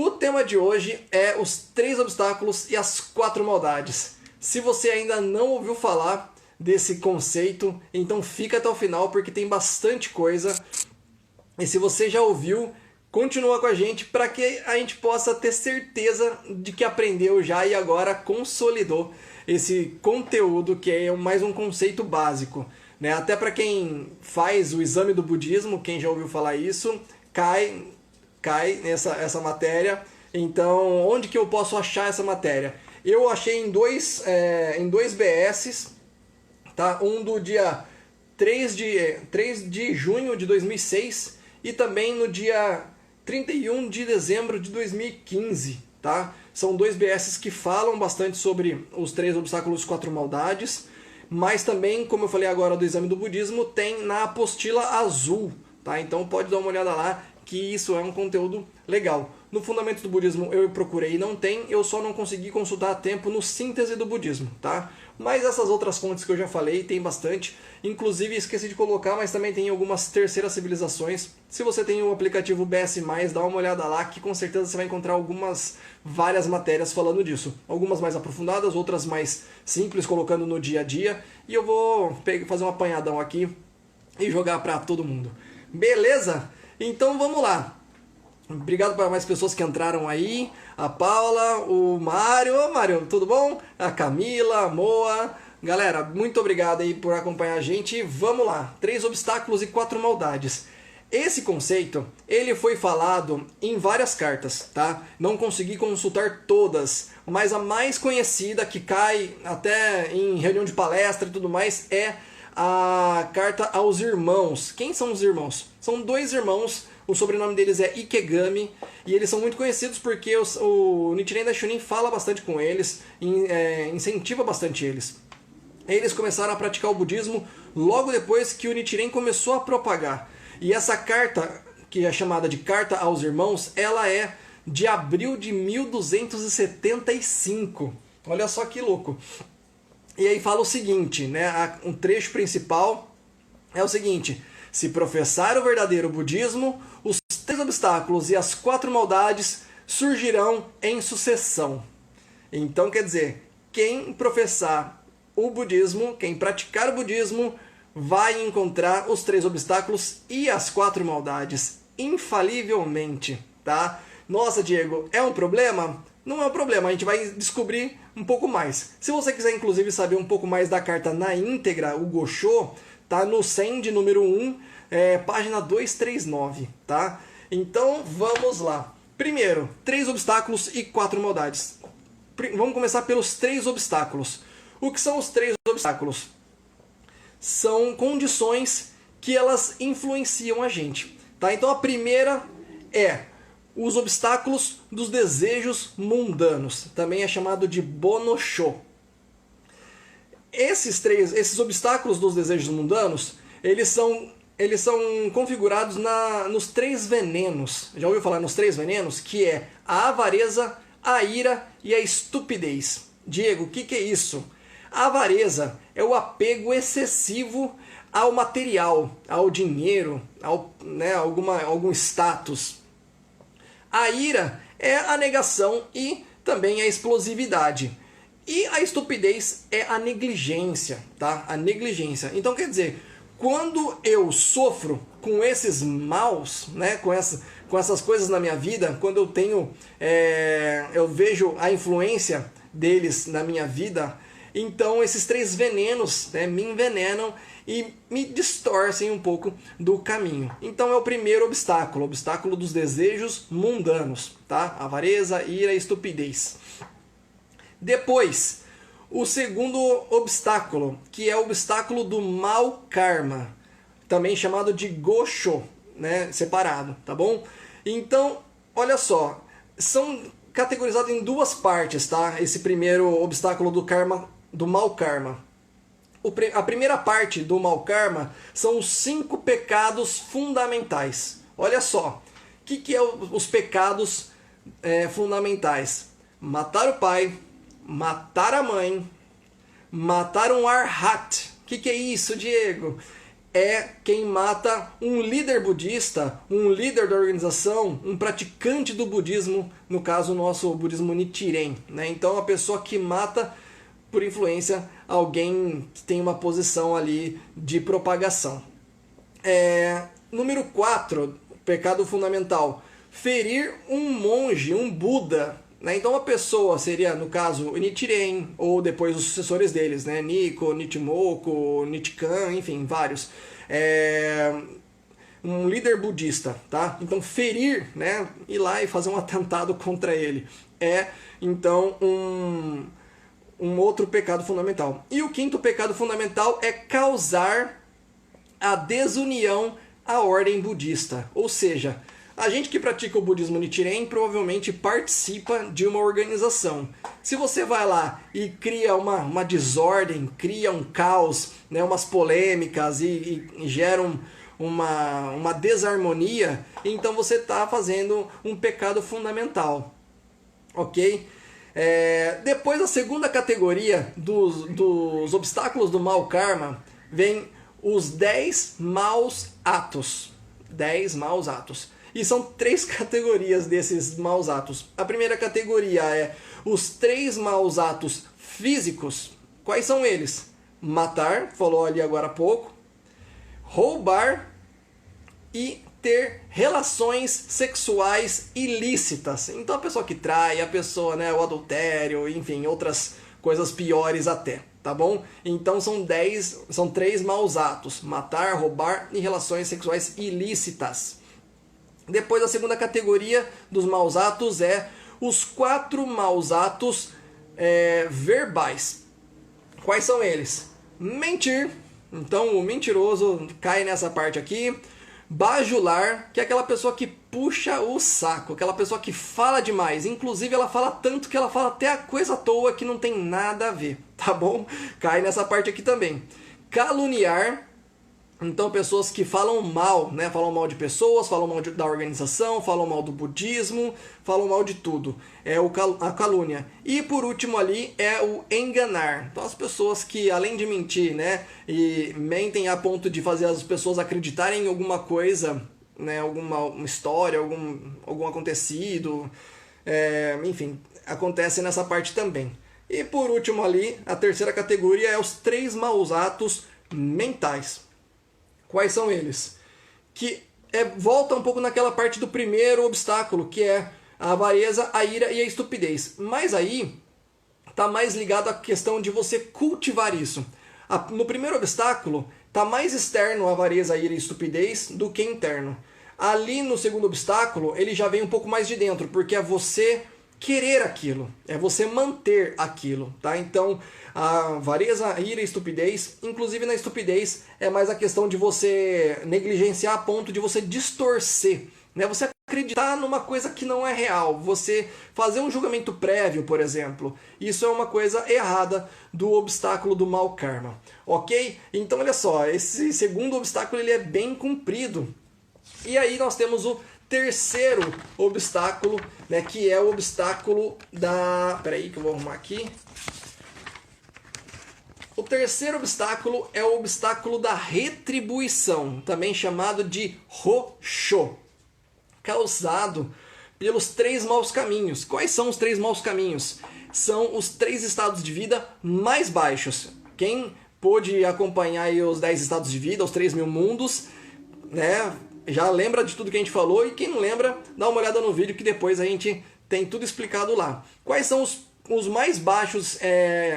O tema de hoje é os 3 obstáculos e as 4 maldades. Se você ainda não ouviu falar desse conceito, então fica até o final porque tem bastante coisa. E se você já ouviu, continua com a gente para que a gente possa ter certeza de que aprendeu já e agora consolidou esse conteúdo que é mais um conceito básico, né? Até para quem faz o exame do budismo, quem já ouviu falar isso, cai nessa matéria. Então, onde que eu posso achar essa matéria? Eu achei em dois BS, tá? Um do dia 3 de junho de 2006 e também no dia 31 de dezembro de 2015, tá? São 2 BS que falam bastante sobre os 3 obstáculos e 4 maldades, mas também, como eu falei agora do exame do budismo, tem na apostila azul, tá? Então pode dar uma olhada lá, que isso é um conteúdo legal. No Fundamentos do Budismo eu procurei e não tem, eu só não consegui consultar a tempo no Síntese do Budismo, tá? Mas essas outras fontes que eu já falei, tem bastante. Inclusive esqueci de colocar, mas também tem algumas terceiras civilizações. Se você tem o aplicativo BS+, dá uma olhada lá, que com certeza você vai encontrar várias matérias falando disso. Algumas mais aprofundadas, outras mais simples, colocando no dia a dia. E eu vou fazer um apanhadão aqui e jogar para todo mundo. Beleza? Então vamos lá. Obrigado para mais pessoas que entraram aí. A Paula, o Mário. Ô Mário, tudo bom? A Camila, a Moa. Galera, muito obrigado aí por acompanhar a gente. Vamos lá. 3 obstáculos e 4 maldades. Esse conceito, ele foi falado em várias cartas, tá? Não consegui consultar todas, mas a mais conhecida, que cai até em reunião de palestra e tudo mais, é a carta aos irmãos. Quem são os irmãos? São 2 irmãos, o sobrenome deles é Ikegami, e eles são muito conhecidos porque o Nichiren Daishonin fala bastante com eles, incentiva bastante eles. Eles começaram a praticar o budismo logo depois que o Nichiren começou a propagar. E essa carta, que é chamada de Carta aos Irmãos, ela é de abril de 1275. Olha só que louco. E aí fala o seguinte, né? Um trecho principal é o seguinte: se professar o verdadeiro budismo, os 3 obstáculos e as 4 maldades surgirão em sucessão. Então, quer dizer, quem professar o budismo, quem praticar o budismo, vai encontrar os 3 obstáculos e as 4 maldades, infalivelmente, tá? Nossa, Diego, é um problema? Não é um problema, a gente vai descobrir um pouco mais. Se você quiser, inclusive, saber um pouco mais da carta na íntegra, o Gosho, tá no 100 de número 1, página 239, tá? Então, vamos lá. Primeiro, 3 obstáculos e 4 maldades. Vamos começar pelos 3 obstáculos. O que são os 3 obstáculos? São condições que elas influenciam a gente, tá? Então, a primeira é os obstáculos dos desejos mundanos. Também é chamado de Bonosho. Esses obstáculos dos desejos mundanos, eles são configurados nos 3 venenos. Já ouviu falar nos 3 venenos? Que é a avareza, a ira e a estupidez. Diego, o que é isso? A avareza é o apego excessivo ao material, ao dinheiro, algum status. A ira é a negação e também a explosividade. E a estupidez é a negligência, tá? A negligência. Então, quer dizer, quando eu sofro com esses maus, né, com essas coisas na minha vida, quando eu vejo a influência deles na minha vida, então esses 3 venenos, né, me envenenam e me distorcem um pouco do caminho. Então é o primeiro obstáculo, o obstáculo dos desejos mundanos, tá? Avareza, ira e estupidez. Depois, o segundo obstáculo, que é o obstáculo do mau karma, também chamado de Gosho, né, separado, tá bom? Então, olha só, são categorizados em 2 partes, tá? Esse primeiro obstáculo do mau karma. A primeira parte do mau karma são os 5 pecados fundamentais. Olha só, o que é os pecados fundamentais? Matar o pai, matar a mãe, matar um arhat. O que é isso, Diego? é quem mata um líder budista, um líder da organização, um praticante do budismo, no caso nosso budismo Nichiren, né? Então a pessoa que mata por influência alguém que tem uma posição ali de propagação. Número 4, pecado fundamental, ferir um monge, um Buda. Né? Então uma pessoa seria, no caso, Nichiren, ou depois os sucessores deles, né? Nikko, Nichimoku, Nichikan, enfim, vários. Um líder budista, tá? Então ferir, né? Ir lá e fazer um atentado contra ele então, um outro pecado fundamental. E o quinto pecado fundamental é causar a desunião à ordem budista. Ou seja, a gente que pratica o budismo Nichiren provavelmente participa de uma organização. Se você vai lá e cria uma desordem, cria um caos, né, umas polêmicas e gera uma desarmonia, então você está fazendo um pecado fundamental. Ok? Depois, a segunda categoria dos obstáculos do mau karma vem os 10 maus atos. 10 maus atos. E são 3 categorias desses maus atos. A primeira categoria é os 3 maus atos físicos. Quais são eles? Matar, falou ali agora há pouco. Roubar e ter relações sexuais ilícitas. Então a pessoa que trai, a pessoa, né, o adultério, enfim, outras coisas piores até, tá bom? Então são 3 maus atos: matar, roubar e relações sexuais ilícitas. Depois a segunda categoria dos maus atos é os 4 maus atos verbais. Quais são eles? Mentir. Então o mentiroso cai nessa parte aqui. Bajular, que é aquela pessoa que puxa o saco, aquela pessoa que fala demais. Inclusive ela fala tanto que ela fala até a coisa à toa que não tem nada a ver, tá bom? Cai nessa parte aqui também. Caluniar. Então, pessoas que falam mal, né? Falam mal de pessoas, falam mal da organização, falam mal do budismo, falam mal de tudo. A calúnia. E por último ali é o enganar. Então, as pessoas que, além de mentir, né? E mentem a ponto de fazer as pessoas acreditarem em alguma coisa, né? Uma história, algum acontecido. Enfim, acontece nessa parte também. E por último ali, a terceira categoria é os 3 maus atos mentais. Quais são eles? Que volta um pouco naquela parte do primeiro obstáculo, que é a avareza, a ira e a estupidez. Mas aí está mais ligado à questão de você cultivar isso. No primeiro obstáculo está mais externo a avareza, a ira e a estupidez do que interno. Ali no segundo obstáculo ele já vem um pouco mais de dentro, porque é você querer aquilo, é você manter aquilo, tá? Então, a avareza, a ira e a estupidez, inclusive na estupidez, é mais a questão de você negligenciar a ponto de você distorcer, né? Você acreditar numa coisa que não é real, você fazer um julgamento prévio, por exemplo. Isso é uma coisa errada do obstáculo do mau karma, ok? Então, olha só, esse segundo obstáculo ele é bem cumprido. E aí nós temos o terceiro obstáculo, né, que é o obstáculo da... Peraí que eu vou arrumar aqui. O terceiro obstáculo é o obstáculo da retribuição, também chamado de Hosho, causado pelos 3 maus caminhos. Quais são os 3 maus caminhos? São os 3 estados de vida mais baixos. Quem pôde acompanhar aí os 10 estados de vida, os 3.000 mundos, né, já lembra de tudo que a gente falou, e quem não lembra, dá uma olhada no vídeo que depois a gente tem tudo explicado lá. Quais são os mais baixos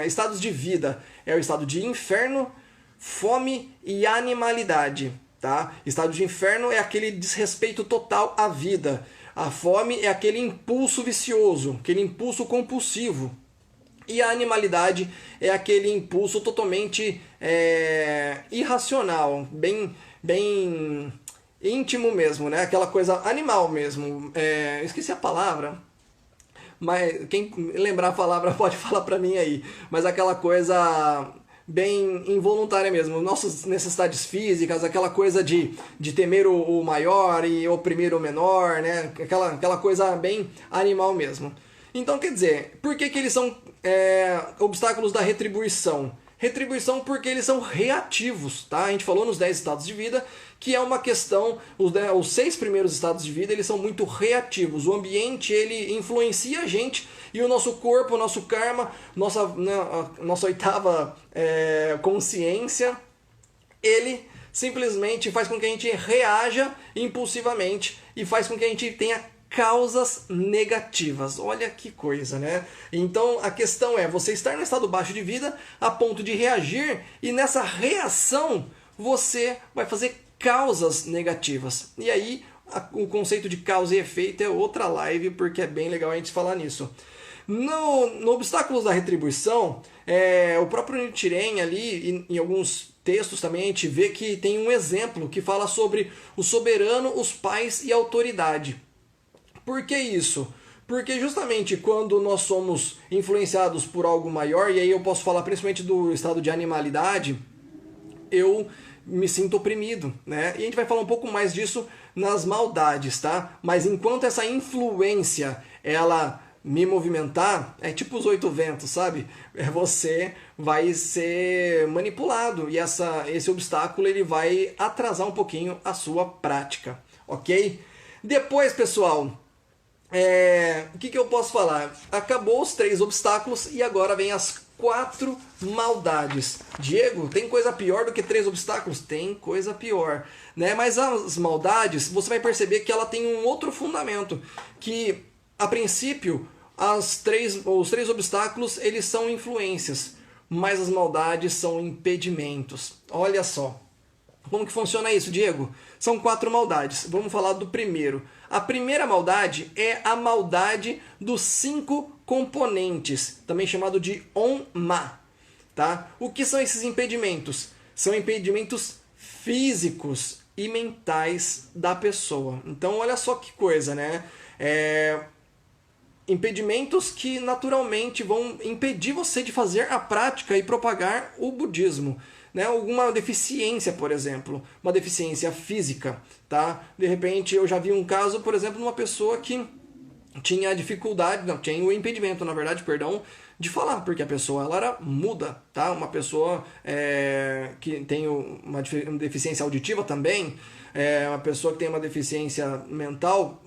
estados de vida? É o estado de inferno, fome e animalidade. Tá? Estado de inferno é aquele desrespeito total à vida. A fome é aquele impulso vicioso, aquele impulso compulsivo. E a animalidade é aquele impulso totalmente irracional, bem íntimo mesmo, né? Aquela coisa animal mesmo. Esqueci a palavra, mas quem lembrar a palavra pode falar pra mim aí. Mas aquela coisa bem involuntária mesmo. Nossas necessidades físicas, aquela coisa de temer o maior e oprimir o menor, né? Aquela coisa bem animal mesmo. Então, quer dizer, por que eles são obstáculos da retribuição? Retribuição porque eles são reativos, tá? A gente falou nos 10 estados de vida que é uma questão, os 6 primeiros estados de vida eles são muito reativos. O ambiente ele influencia a gente e o nosso corpo, o nosso karma, nossa oitava consciência, ele simplesmente faz com que a gente reaja impulsivamente e faz com que a gente tenha causas negativas. Olha que coisa, né? Então a questão é você estar no estado baixo de vida a ponto de reagir e nessa reação você vai fazer causas negativas. E aí o conceito de causa e efeito é outra live porque é bem legal a gente falar nisso. No Obstáculos da Retribuição, o próprio Nichiren ali, em alguns textos também a gente vê que tem um exemplo que fala sobre o soberano, os pais e a autoridade. Por que isso? Porque justamente quando nós somos influenciados por algo maior, e aí eu posso falar principalmente do estado de animalidade, eu me sinto oprimido, né? E a gente vai falar um pouco mais disso nas maldades, tá? Mas enquanto essa influência, ela me movimentar, é tipo os 8 ventos, sabe? Você vai ser manipulado e esse obstáculo ele vai atrasar um pouquinho a sua prática, ok? Depois, pessoal, o que eu posso falar? Acabou os 3 obstáculos e agora vem as 4 maldades. Diego, tem coisa pior do que 3 obstáculos? Tem coisa pior, né? Mas as maldades, você vai perceber que ela tem um outro fundamento, que a princípio os 3 obstáculos eles são influências, mas as maldades são impedimentos. Olha só. Como que funciona isso, Diego? São 4 maldades. Vamos falar do primeiro. A primeira maldade é a maldade dos 5 componentes, também chamado de Onma. Tá? O que são esses impedimentos? São impedimentos físicos e mentais da pessoa. Então, olha só que coisa, né? Impedimentos que naturalmente vão impedir você de fazer a prática e propagar o budismo. Né? Alguma deficiência, por exemplo, uma deficiência física, tá? De repente eu já vi um caso, por exemplo, de uma pessoa que tinha dificuldade, não, tinha o impedimento, na verdade, perdão, de falar, porque a pessoa ela era muda, tá? Uma pessoa que tem uma deficiência auditiva também, uma pessoa que tem uma deficiência mental,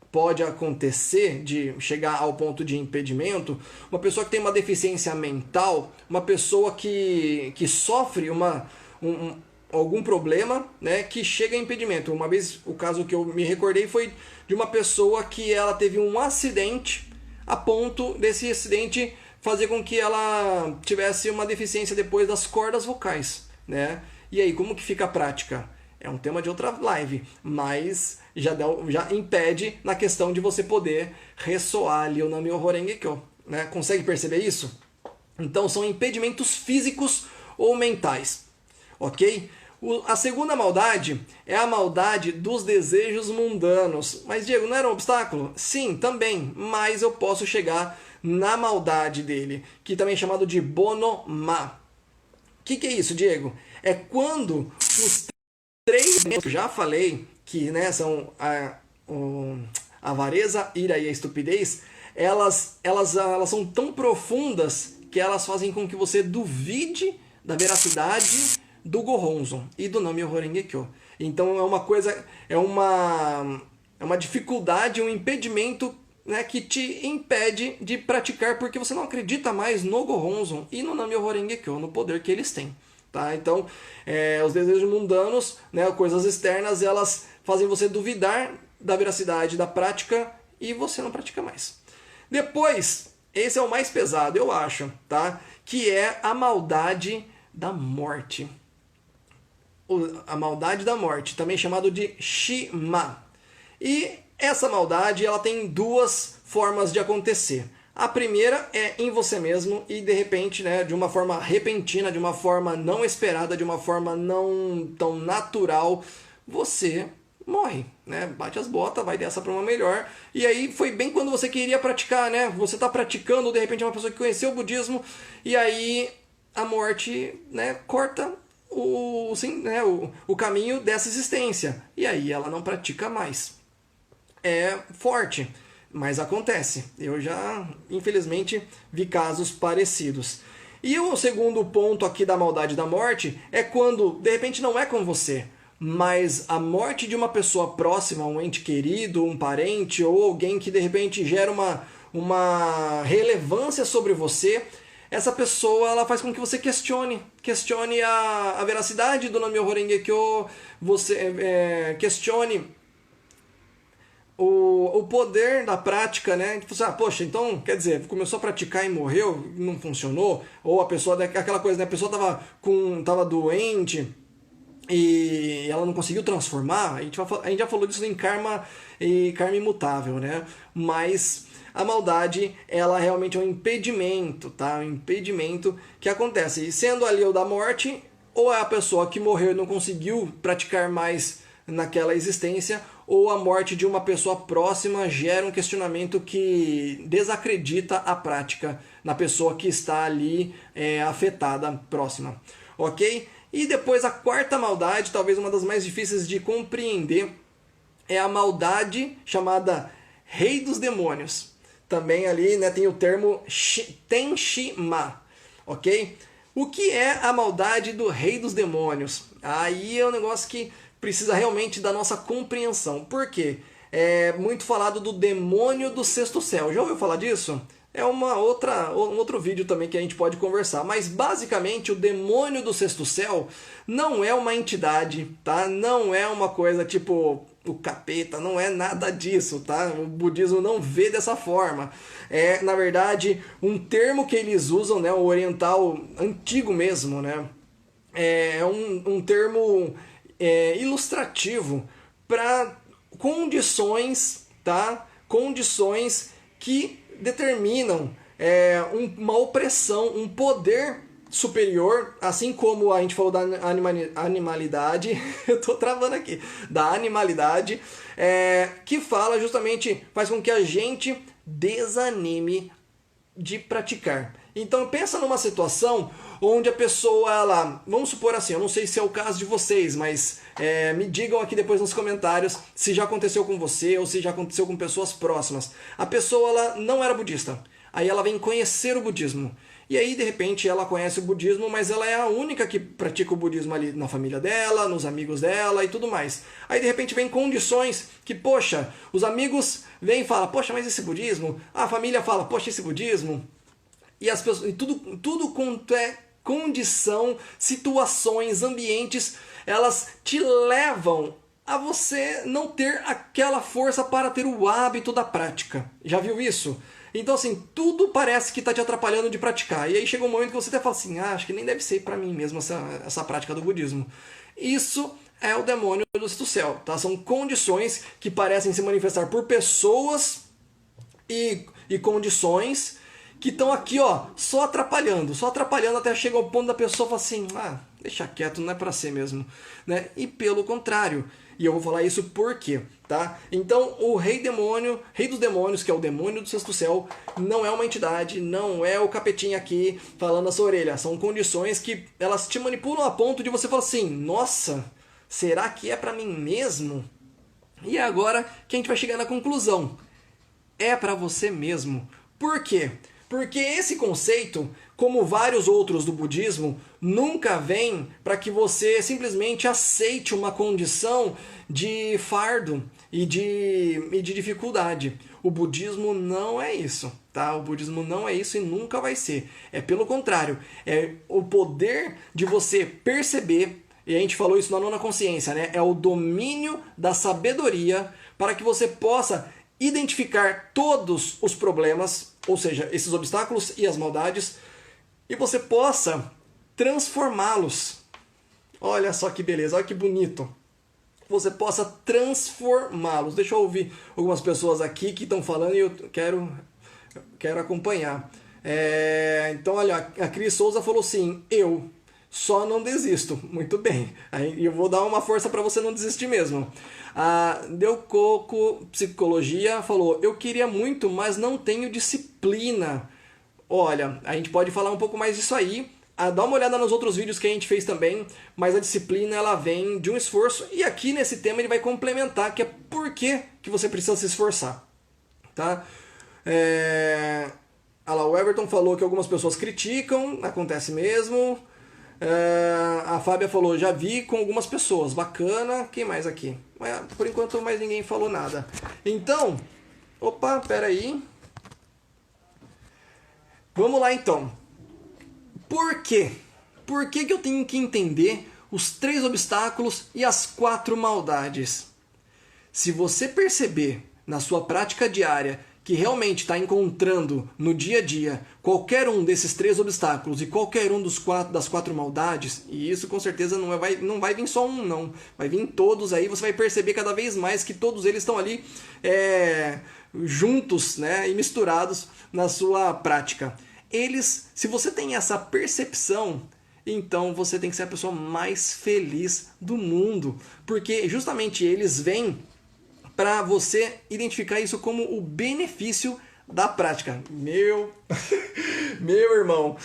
pode acontecer de chegar ao ponto de impedimento, uma pessoa que tem uma deficiência mental, uma pessoa que sofre algum problema, né, que chega a impedimento. Uma vez, o caso que eu me recordei foi de uma pessoa que ela teve um acidente, a ponto desse acidente fazer com que ela tivesse uma deficiência depois das cordas vocais, né? E aí, como que fica a prática? É um tema de outra live, mas já impede na questão de você poder ressoar ali o Nam-myoho Renge-kyo, né? Consegue perceber isso? Então são impedimentos físicos ou mentais, ok? A segunda maldade é a maldade dos desejos mundanos. Mas, Diego, não era um obstáculo? Sim, também, mas eu posso chegar na maldade dele, que também é chamado de Bono-ma. O que é isso, Diego? É quando os 3 que eu já falei, que né, são a avareza, ira e a estupidez, elas são tão profundas que elas fazem com que você duvide da veracidade do Gohonzon e do Nam-myoho Renge-kyo. Então é uma coisa, é uma dificuldade, um impedimento, né, que te impede de praticar porque você não acredita mais no Gohonzon e no Nam-myoho Renge-kyo, no poder que eles têm. Tá? Então, os desejos mundanos, né, coisas externas, elas fazem você duvidar da veracidade da prática e você não pratica mais. Depois, esse é o mais pesado, eu acho, tá? Que é a maldade da morte. A maldade da morte, também chamado de Shima. E essa maldade ela tem 2 formas de acontecer. A primeira é em você mesmo e de repente, né, de uma forma repentina, de uma forma não esperada, de uma forma não tão natural, você morre, né? Bate as botas, vai dessa para uma melhor. E aí foi bem quando você queria praticar, né? Você está praticando, de repente é uma pessoa que conheceu o budismo e aí a morte, né, corta o caminho dessa existência. E aí ela não pratica mais. É forte. Mas acontece. Eu já, infelizmente, vi casos parecidos. E o segundo ponto aqui da maldade da morte é quando, de repente, não é com você, mas a morte de uma pessoa próxima, um ente querido, um parente ou alguém que de repente gera uma relevância sobre você, essa pessoa ela faz com que você questione a veracidade do Namyoho Renge-kyo, você questione o poder da prática, né? Tipo, poxa, então, quer dizer, começou a praticar e morreu, não funcionou, ou a pessoa, aquela coisa, né? A pessoa tava doente e ela não conseguiu transformar. A gente já falou disso em karma e karma imutável, né? Mas a maldade, ela realmente é um impedimento, tá? Um impedimento que acontece. E sendo ali o da morte, ou é a pessoa que morreu e não conseguiu praticar mais naquela existência, ou a morte de uma pessoa próxima gera um questionamento que desacredita a prática na pessoa que está ali afetada próxima, ok? E depois a quarta maldade, talvez uma das mais difíceis de compreender, é a maldade chamada Rei dos Demônios. Também ali, né, tem o termo Tenshima, ok? O que é a maldade do Rei dos Demônios? Aí é um negócio que precisa realmente da nossa compreensão. Por quê? É muito falado do demônio do sexto céu. Já ouviu falar disso? É um outro vídeo também que a gente pode conversar. Mas basicamente o demônio do sexto céu não é uma entidade, tá? Não é uma coisa tipo o capeta, não é nada disso, tá? O budismo não vê dessa forma. É, na verdade, um termo que eles usam, né? O oriental antigo mesmo, né? É um termo ilustrativo para condições, tá? Condições que determinam uma opressão, um poder superior, assim como a gente falou da animalidade, eu tô travando aqui, da animalidade, que fala justamente, faz com que a gente desanime de praticar. Então pensa numa situação onde a pessoa, ela, vamos supor assim, eu não sei se é o caso de vocês, mas me digam aqui depois nos comentários se já aconteceu com você ou se já aconteceu com pessoas próximas. A pessoa, ela não era budista, aí ela vem conhecer o budismo. E aí, de repente, ela conhece o budismo, mas ela é a única que pratica o budismo ali na família dela, nos amigos dela e tudo mais. Aí, de repente, vem condições que, poxa, os amigos vêm e falam, poxa, mas esse budismo? A família fala, poxa, esse budismo? E as pessoas, e tudo quanto é condição, situações, ambientes, elas te levam a você não ter aquela força para ter o hábito da prática. Já viu isso? Então, assim, tudo parece que está te atrapalhando de praticar. E aí chega um momento que você até fala assim, acho que nem deve ser para mim mesmo essa prática do budismo. Isso é o demônio do sexto céu, tá? São condições que parecem se manifestar por pessoas e condições que estão aqui, ó, só atrapalhando até chegar ao ponto da pessoa falar assim, deixa quieto, não é para ser mesmo, né? E pelo contrário, e eu vou falar isso por quê, tá? Então, o rei dos demônios, que é o demônio do sexto céu, não é uma entidade, não é o capetinha aqui falando na sua orelha, são condições que elas te manipulam a ponto de você falar assim, nossa, será que é para mim mesmo? E é agora que a gente vai chegar na conclusão, é para você mesmo. Por quê? Porque esse conceito, como vários outros do budismo, nunca vem para que você simplesmente aceite uma condição de fardo e de dificuldade. O budismo não é isso, tá? O budismo não é isso e nunca vai ser. É pelo contrário, é o poder de você perceber, e a gente falou isso na nona consciência, né? É o domínio da sabedoria para que você possa identificar todos os problemas, ou seja, esses obstáculos e as maldades, e você possa transformá-los. Olha só que beleza, olha que bonito. Você possa transformá-los. Deixa eu ouvir algumas pessoas aqui que estão falando e eu quero acompanhar. Então, olha, a Cris Souza falou assim, eu só não desisto. Muito bem. Aí eu vou dar uma força para você não desistir mesmo. A Deu Coco Psicologia falou, eu queria muito, mas não tenho disciplina. Olha, a gente pode falar um pouco mais disso aí. Dá uma olhada nos outros vídeos que a gente fez também, mas a disciplina ela vem de um esforço e aqui nesse tema ele vai complementar, que é por que você precisa se esforçar, tá? Ah lá, o Everton falou que algumas pessoas criticam, acontece mesmo. A Fábia falou, já vi com algumas pessoas, bacana. Quem mais aqui? Por enquanto mais ninguém falou nada. Então, opa, peraí. Vamos lá então. Por quê? Por que eu tenho que entender os 3 obstáculos e as 4 maldades? Se você perceber na sua prática diária que realmente está encontrando no dia a dia qualquer um desses 3 obstáculos e qualquer um das 4 maldades, e isso com certeza não vai vir só um, não. Vai vir todos aí, você vai perceber cada vez mais que todos eles estão ali juntos, né, e misturados na sua prática. Se você tem essa percepção, então você tem que ser a pessoa mais feliz do mundo, porque justamente eles vêm para você identificar isso como o benefício da prática. Meu irmão,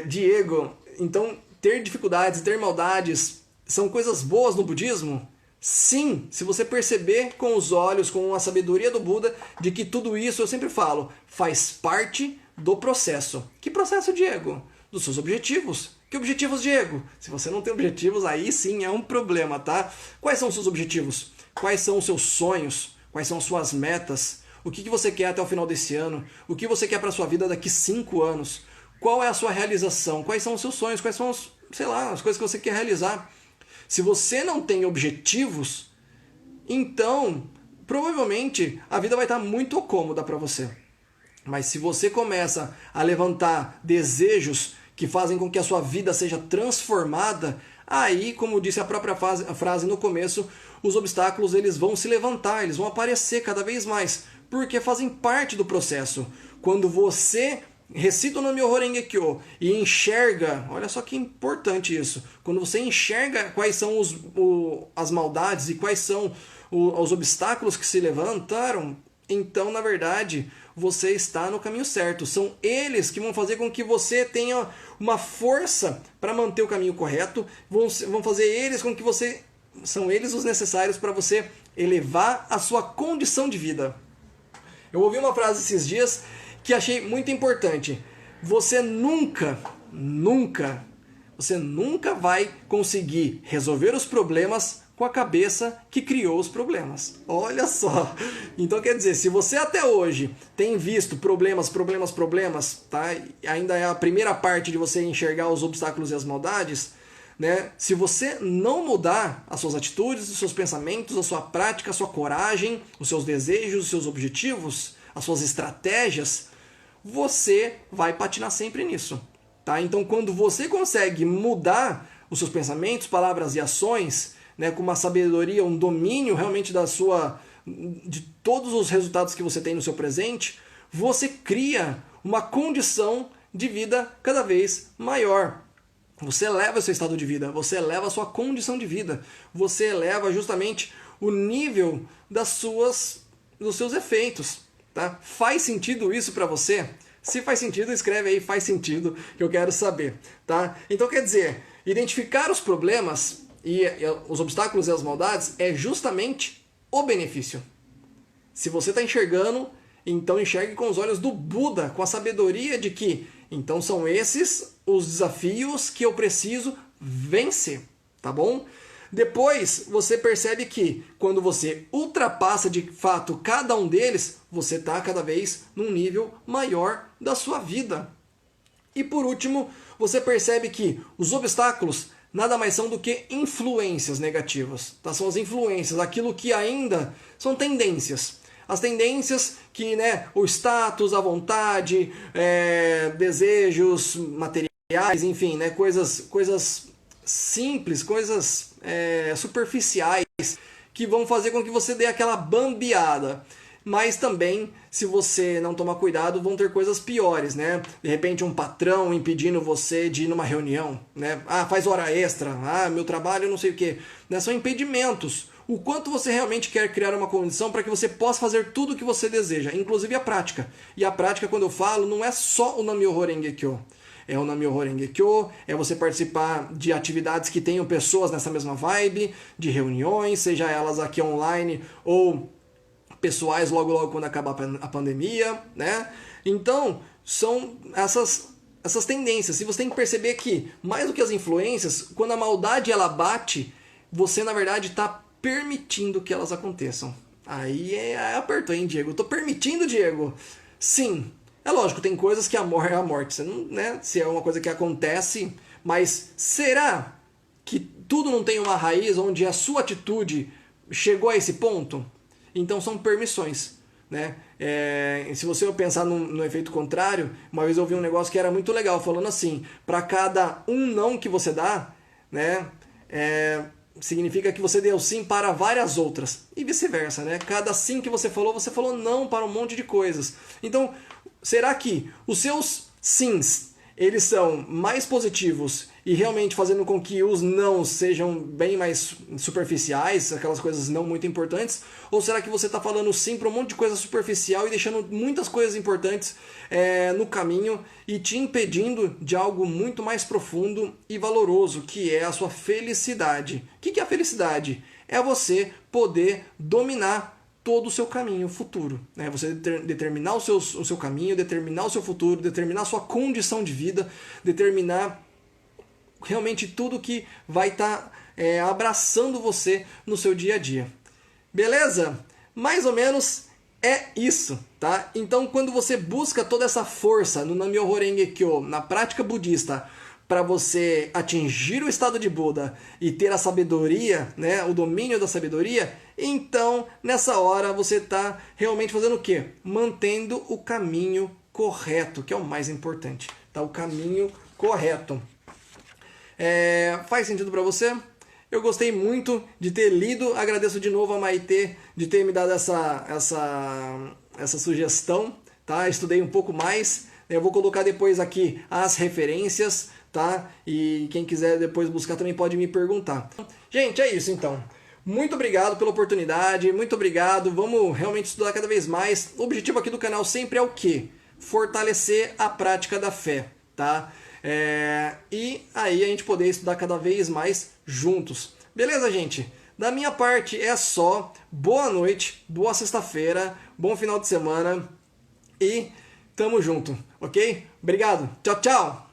Diego, então ter dificuldades, ter maldades, são coisas boas no budismo? Sim, se você perceber com os olhos, com a sabedoria do Buda, de que tudo isso, eu sempre falo, faz parte do processo. Que processo, Diego? Dos seus objetivos. Que objetivos, Diego? Se você não tem objetivos, aí sim é um problema, tá? Quais são os seus objetivos? Quais são os seus sonhos? Quais são as suas metas? O que você quer até o final desse ano? O que você quer para a sua vida daqui 5 anos? Qual é a sua realização? Quais são os seus sonhos? Quais são as coisas que você quer realizar? Se você não tem objetivos, então provavelmente a vida vai estar muito cômoda para você. Mas se você começa a levantar desejos que fazem com que a sua vida seja transformada, aí, como disse a própria frase no começo, os obstáculos eles vão se levantar, eles vão aparecer cada vez mais, porque fazem parte do processo. Quando você recita o Nam-myoho Renge-kyo e enxerga, olha só que importante isso, quando você enxerga quais são as maldades e quais são os obstáculos que se levantaram, então, na verdade, você está no caminho certo. São eles que vão fazer com que você tenha uma força para manter o caminho correto, vão fazer eles com que você... São eles os necessários para você elevar a sua condição de vida. Eu ouvi uma frase esses dias que achei muito importante. Você nunca vai conseguir resolver os problemas com a cabeça que criou os problemas. Olha só. Então quer dizer, se você até hoje tem visto problemas, tá? Ainda é a primeira parte de você enxergar os obstáculos e as maldades, né? Se você não mudar as suas atitudes, os seus pensamentos, a sua prática, a sua coragem, os seus desejos, os seus objetivos, as suas estratégias, você vai patinar sempre nisso, tá? Então quando você consegue mudar os seus pensamentos, palavras e ações, né, com uma sabedoria, um domínio realmente de todos os resultados que você tem no seu presente, você cria uma condição de vida cada vez maior. Você eleva o seu estado de vida, você eleva a sua condição de vida, você eleva justamente o nível dos seus efeitos. Tá? Faz sentido isso para você? Se faz sentido, escreve aí, faz sentido, que eu quero saber. Tá? Então quer dizer, identificar os problemas e os obstáculos e as maldades é justamente o benefício. Se você está enxergando, então enxergue com os olhos do Buda, com a sabedoria de que então são esses os desafios que eu preciso vencer, tá bom? Depois você percebe que quando você ultrapassa de fato cada um deles, você está cada vez num nível maior da sua vida. E por último, você percebe que os obstáculos nada mais são do que influências negativas. Tá? São as influências, aquilo que ainda são tendências. As tendências que, né, o status, a vontade, desejos materiais, enfim, né, coisas simples, coisas superficiais que vão fazer com que você dê aquela bambeada. Mas também, se você não tomar cuidado, vão ter coisas piores, né? De repente um patrão impedindo você de ir numa reunião, né? Ah, faz hora extra, meu trabalho não sei o quê. Né? São impedimentos. O quanto você realmente quer criar uma condição para que você possa fazer tudo o que você deseja, inclusive a prática. E a prática, quando eu falo, não é só o Nam-myoho Renge-kyo. É o Nam-myoho Renge-kyo, é você participar de atividades que tenham pessoas nessa mesma vibe, de reuniões, seja elas aqui online ou pessoais logo quando acabar a pandemia, né? Então, são essas tendências. Se você tem que perceber que, mais do que as influências, quando a maldade ela bate, você na verdade está permitindo que elas aconteçam. Aí apertou, hein, Diego? Eu tô permitindo, Diego? Sim. É lógico, tem coisas que a morte, você não, né? Se é uma coisa que acontece, mas será que tudo não tem uma raiz onde a sua atitude chegou a esse ponto? Então são permissões, né? Se você pensar no efeito contrário, uma vez eu ouvi um negócio que era muito legal, falando assim, para cada um não que você dá, né? Significa que você deu sim para várias outras. E vice-versa, né? Cada sim que você falou não para um monte de coisas. Então, será que os seus sims, eles são mais positivos e realmente fazendo com que os não sejam bem mais superficiais, aquelas coisas não muito importantes? Ou será que você está falando sim para um monte de coisa superficial e deixando muitas coisas importantes no caminho e te impedindo de algo muito mais profundo e valoroso, que é a sua felicidade? O que é a felicidade? É você poder dominar todo o seu caminho futuro, né? Você determinar o seu caminho, determinar o seu futuro, determinar a sua condição de vida, determinar realmente tudo que vai estar abraçando você no seu dia a dia. Beleza? Mais ou menos é isso, tá? Então, quando você busca toda essa força no Nam-myoho Renge Kyo, na prática budista, para você atingir o estado de Buda e ter a sabedoria, né, o domínio da sabedoria, então nessa hora você está realmente fazendo o quê? Mantendo o caminho correto, que é o mais importante, tá? O caminho correto. Faz sentido para você? Eu gostei muito de ter lido, agradeço de novo a Maitê de ter me dado essa sugestão, tá? Estudei um pouco mais, eu vou colocar depois aqui as referências, tá? E quem quiser depois buscar também pode me perguntar. Gente, é isso então. Muito obrigado pela oportunidade, muito obrigado. Vamos realmente estudar cada vez mais. O objetivo aqui do canal sempre é o quê? Fortalecer a prática da fé, tá? E aí a gente poder estudar cada vez mais juntos. Beleza, gente? Da minha parte é só. Boa noite, boa sexta-feira, bom final de semana e tamo junto, ok? Obrigado. Tchau, tchau!